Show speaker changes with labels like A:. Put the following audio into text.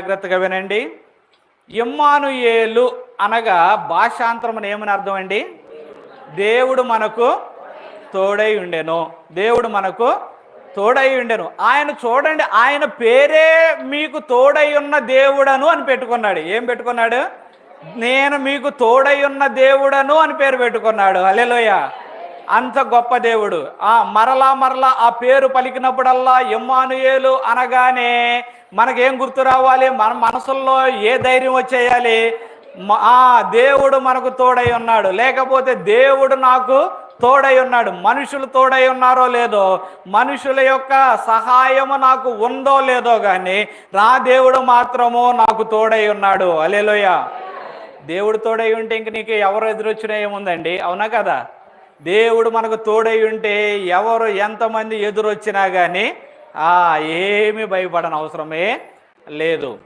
A: జాగ్రత్తగా వినండి. ఇమ్మానుయేలు అనగా భాషాంతరమున ఏమని అర్థం అండి? దేవుడు మనకు తోడై ఉండెను. దేవుడు మనకు తోడై ఉండెను. ఆయన చూడండి, ఆయన పేరే మీకు తోడై ఉన్న దేవుడను అని పెట్టుకున్నాడు. ఏం పెట్టుకున్నాడు? నేను మీకు తోడై ఉన్న దేవుడను అని పేరు పెట్టుకున్నాడు. హల్లెలూయా! అంత గొప్ప దేవుడు. మరలా మరలా ఆ పేరు పలికినప్పుడల్లా ఇమ్మానుయేలు అనగానే మనకేం గుర్తు రావాలి? మన మనసుల్లో ఏ ధైర్యం వచ్చేయాలి? దేవుడు మనకు తోడై ఉన్నాడు, లేకపోతే దేవుడు నాకు తోడై ఉన్నాడు. మనుషులు తోడై ఉన్నారో లేదో, మనుషుల యొక్క సహాయము నాకు ఉందో లేదో కానీ నా దేవుడు మాత్రము నాకు తోడై ఉన్నాడు. హల్లెలూయా! దేవుడు తోడై ఉంటే ఇంక నీకు ఎవరు ఎదురొచ్చినా ఏముందండి? అవునా కదా? దేవుడు మనకు తోడై ఉంటే ఎవరు ఎంతమంది ఎదురొచ్చినా కానీ ఏమీ భయపడని అవసరమే లేదు.